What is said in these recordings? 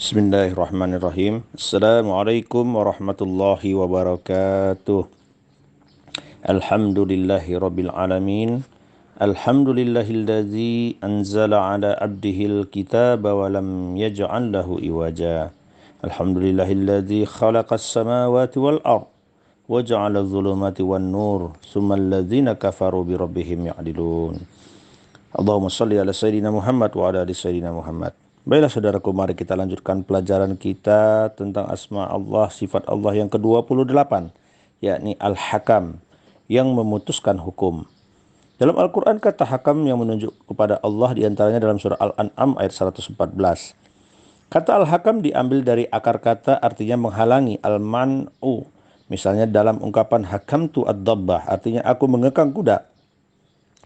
Bismillahirrahmanirrahim. Assalamualaikum warahmatullahi wabarakatuh. Alhamdulillahi rabbil alamin. Alhamdulillahilladzi anzala ala abdihil kitaba wa lam yaj'al lahu iwaja. Alhamdulillahilladzi khalaqas samawati wal ard wa ja'ala adh-dhulumati wan nur, tsummal ladzina kafaru bi rabbihim ya'dilun. Allahumma shalli ala sayyidina Muhammad wa ala ali sayyidina Muhammad. Baiklah saudaraku, mari kita lanjutkan pelajaran kita tentang asma Allah, sifat Allah yang ke-28, yakni Al-Hakam, yang memutuskan hukum. Dalam Al-Quran kata hakam yang menunjuk kepada Allah diantaranya dalam surah Al-An'am ayat 114. Kata Al-Hakam diambil dari akar kata artinya menghalangi, al-man'u. Misalnya dalam ungkapan hakamtu ad-dabbah, artinya aku mengekang kuda.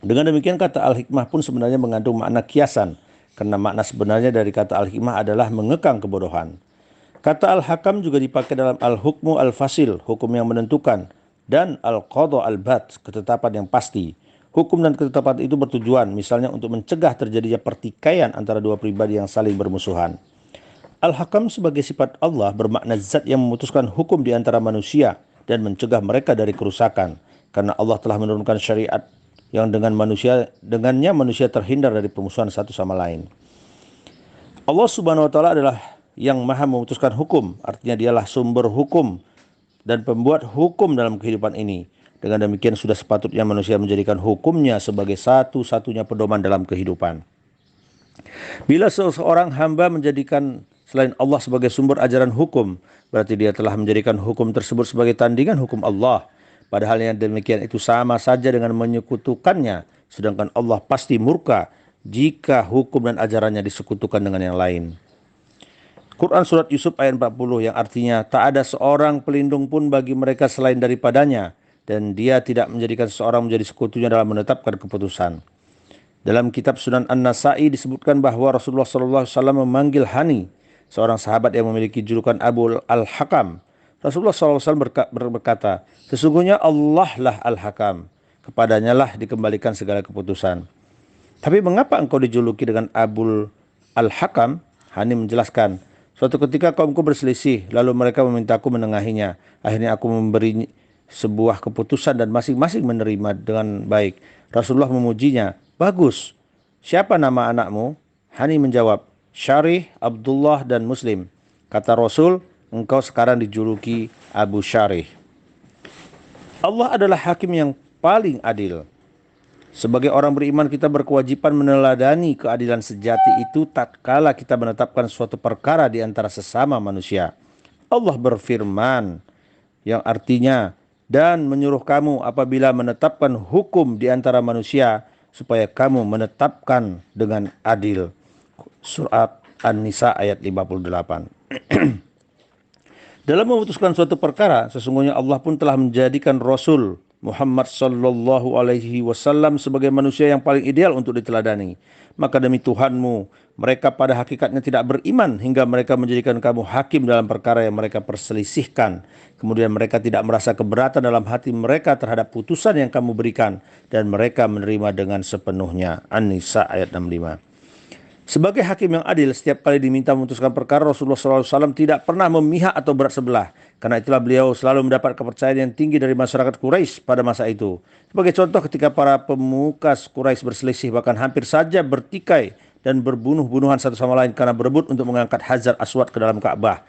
Dengan demikian kata Al-Hikmah pun sebenarnya mengandung makna kiasan, karena makna sebenarnya dari kata Al-Hikmah adalah mengekang kebodohan. Kata Al-Hakam juga dipakai dalam Al-Hukmu Al-Fasil, hukum yang menentukan, dan Al-Qadha Al-Bat, ketetapan yang pasti. Hukum dan ketetapan itu bertujuan misalnya untuk mencegah terjadinya pertikaian antara dua pribadi yang saling bermusuhan. Al-Hakam sebagai sifat Allah bermakna zat yang memutuskan hukum di antara manusia dan mencegah mereka dari kerusakan, karena Allah telah menurunkan syariat yang dengannya manusia terhindar dari permusuhan satu sama lain. Allah Subhanahu wa taala adalah yang maha memutuskan hukum, artinya dialah sumber hukum dan pembuat hukum dalam kehidupan ini. Dengan demikian sudah sepatutnya manusia menjadikan hukumnya sebagai satu-satunya pedoman dalam kehidupan. Bila seseorang hamba menjadikan selain Allah sebagai sumber ajaran hukum, berarti dia telah menjadikan hukum tersebut sebagai tandingan hukum Allah. Padahal yang demikian itu sama saja dengan menyekutukannya, sedangkan Allah pasti murka jika hukum dan ajarannya disekutukan dengan yang lain. Quran Surat Yusuf ayat 40 yang artinya tak ada seorang pelindung pun bagi mereka selain daripadanya, dan dia tidak menjadikan seseorang menjadi sekutunya dalam menetapkan keputusan. Dalam kitab Sunan An-Nasa'i disebutkan bahwa Rasulullah SAW memanggil Hani, seorang sahabat yang memiliki julukan Abu Al-Hakam. Rasulullah SAW berkata, sesungguhnya Allah lah Al-Hakam, kepadanya lah dikembalikan segala keputusan. Tapi mengapa engkau dijuluki dengan Abu Al-Hakam? Hani menjelaskan, suatu ketika kaumku berselisih, lalu mereka memintaku menengahinya. Akhirnya aku memberi sebuah keputusan dan masing-masing menerima dengan baik. Rasulullah memujinya, bagus. Siapa nama anakmu? Hani menjawab, Syarih, Abdullah, dan Muslim. Kata Rasul, engkau sekarang dijuluki Abu Syarih. Allah adalah hakim yang paling adil. Sebagai orang beriman kita berkewajiban meneladani keadilan sejati itu tatkala kita menetapkan suatu perkara di antara sesama manusia. Allah berfirman yang artinya, dan menyuruh kamu apabila menetapkan hukum di antara manusia supaya kamu menetapkan dengan adil. Surat An-Nisa ayat 58. Dalam memutuskan suatu perkara, sesungguhnya Allah pun telah menjadikan Rasul Muhammad sallallahu alaihi wasallam sebagai manusia yang paling ideal untuk diteladani. Maka demi Tuhanmu, mereka pada hakikatnya tidak beriman hingga mereka menjadikan kamu hakim dalam perkara yang mereka perselisihkan. Kemudian mereka tidak merasa keberatan dalam hati mereka terhadap putusan yang kamu berikan, dan mereka menerima dengan sepenuhnya. An-Nisa ayat 65. Sebagai hakim yang adil, setiap kali diminta memutuskan perkara, Rasulullah SAW tidak pernah memihak atau berat sebelah. Karena itulah beliau selalu mendapat kepercayaan yang tinggi dari masyarakat Quraisy pada masa itu. Sebagai contoh, ketika para pemuka Quraisy berselisih, bahkan hampir saja bertikai dan berbunuh-bunuhan satu sama lain karena berebut untuk mengangkat Hajar Aswad ke dalam Ka'bah,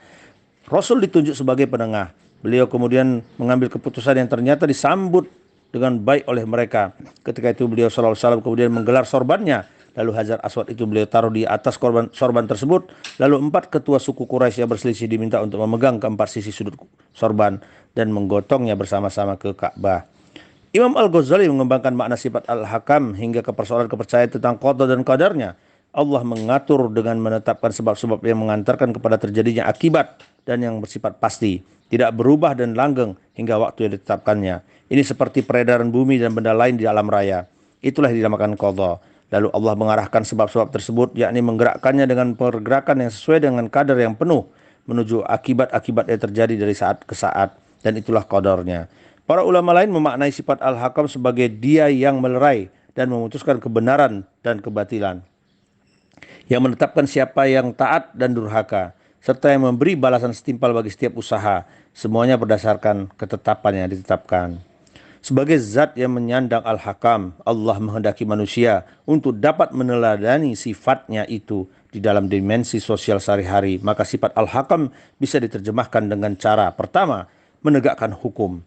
Rasul ditunjuk sebagai penengah. Beliau kemudian mengambil keputusan yang ternyata disambut dengan baik oleh mereka. Ketika itu beliau SAW kemudian menggelar sorbannya. Lalu Hajar Aswad itu beliau taruh di atas sorban tersebut. Lalu 4 ketua suku Quraisy yang berselisih diminta untuk memegang keempat sisi sudut sorban dan menggotongnya bersama-sama ke Ka'bah. Imam Al-Ghazali mengembangkan makna sifat Al-Hakam hingga ke persoalan kepercayaan tentang qada dan qadarnya. Allah mengatur dengan menetapkan sebab-sebab yang mengantarkan kepada terjadinya akibat dan yang bersifat pasti, tidak berubah dan langgeng hingga waktu yang ditetapkannya. Ini seperti peredaran bumi dan benda lain di alam raya. Itulah yang dinamakan qada. Lalu Allah mengarahkan sebab-sebab tersebut, yakni menggerakkannya dengan pergerakan yang sesuai dengan kadar yang penuh menuju akibat-akibat yang terjadi dari saat ke saat, dan itulah qadarnya. Para ulama lain memaknai sifat Al-Hakam sebagai dia yang melerai dan memutuskan kebenaran dan kebatilan, yang menetapkan siapa yang taat dan durhaka. serta yang memberi balasan setimpal bagi setiap usaha, semuanya berdasarkan ketetapan yang ditetapkan. Sebagai zat yang menyandang Al-Hakam, Allah menghendaki manusia untuk dapat meneladani sifatnya itu di dalam dimensi sosial sehari-hari. Maka sifat Al-Hakam bisa diterjemahkan dengan cara pertama, menegakkan hukum.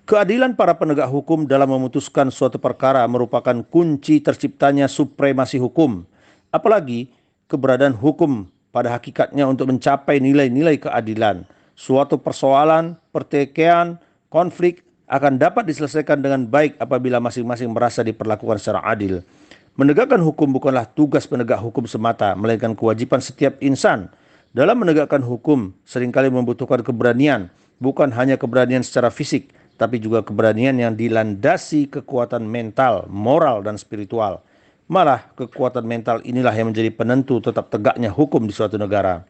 Keadilan para penegak hukum dalam memutuskan suatu perkara merupakan kunci terciptanya supremasi hukum. Apalagi keberadaan hukum pada hakikatnya untuk mencapai nilai-nilai keadilan. Suatu persoalan, pertikaian, konflik akan dapat diselesaikan dengan baik apabila masing-masing merasa diperlakukan secara adil. Menegakkan hukum bukanlah tugas penegak hukum semata, melainkan kewajiban setiap insan. Dalam menegakkan hukum seringkali membutuhkan keberanian, bukan hanya keberanian secara fisik, tapi juga keberanian yang dilandasi kekuatan mental, moral, dan spiritual. Malah kekuatan mental inilah yang menjadi penentu tetap tegaknya hukum di suatu negara.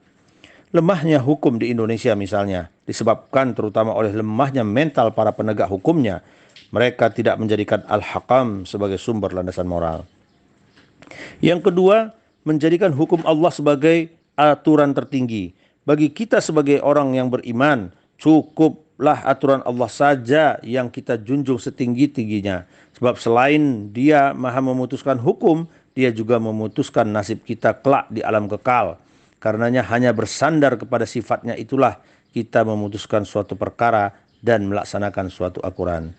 Lemahnya hukum di Indonesia misalnya disebabkan terutama oleh lemahnya mental para penegak hukumnya. Mereka tidak menjadikan Al-Hakam sebagai sumber landasan moral. Yang kedua, menjadikan hukum Allah sebagai aturan tertinggi. Bagi kita sebagai orang yang beriman, cukuplah aturan Allah saja yang kita junjung setinggi-tingginya. Sebab selain Dia Maha memutuskan hukum, Dia juga memutuskan nasib kita kelak di alam kekal. Karenanya hanya bersandar kepada sifatnya itulah kita memutuskan suatu perkara dan melaksanakan suatu aturan.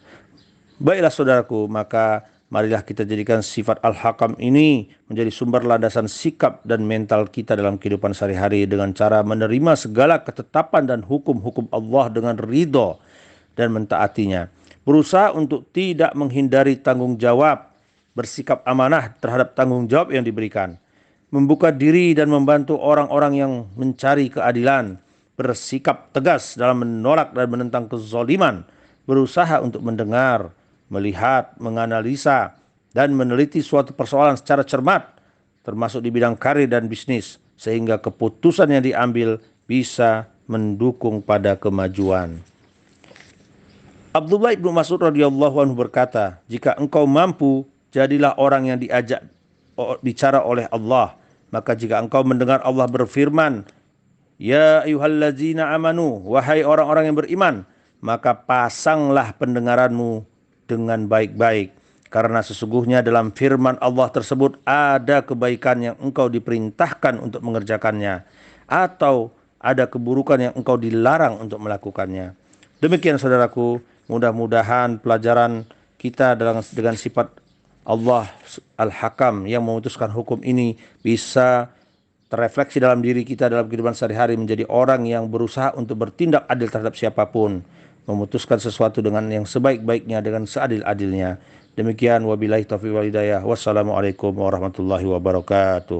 Baiklah saudaraku, maka marilah kita jadikan sifat Al-Hakam ini menjadi sumber landasan sikap dan mental kita dalam kehidupan sehari-hari dengan cara menerima segala ketetapan dan hukum-hukum Allah dengan ridho dan mentaatinya. Berusaha untuk tidak menghindari tanggung jawab, bersikap amanah terhadap tanggung jawab yang diberikan. Membuka diri dan membantu orang-orang yang mencari keadilan. Bersikap tegas dalam menolak dan menentang kezaliman. Berusaha untuk mendengar, melihat, menganalisa, dan meneliti suatu persoalan secara cermat, termasuk di bidang karir dan bisnis, sehingga keputusan yang diambil bisa mendukung pada kemajuan. Abdullah ibnu Mas'ud radhiyallahu anhu berkata, jika engkau mampu, jadilah orang yang diajak bicara oleh Allah. Maka jika engkau mendengar Allah berfirman, ya ayyuhallazina amanu, wahai orang-orang yang beriman, maka pasanglah pendengaranmu dengan baik-baik. Karena sesungguhnya dalam firman Allah tersebut ada kebaikan yang engkau diperintahkan untuk mengerjakannya, atau ada keburukan yang engkau dilarang untuk melakukannya. Demikian saudaraku, mudah-mudahan pelajaran kita dengan sifat Allah Al-Hakam yang memutuskan hukum ini bisa terefleksi dalam diri kita dalam kehidupan sehari-hari, menjadi orang yang berusaha untuk bertindak adil terhadap siapapun, memutuskan sesuatu dengan yang sebaik-baiknya, dengan seadil-adilnya. Demikian, wabillahi taufiq wal hidayah. Wassalamualaikum warahmatullahi wabarakatuh.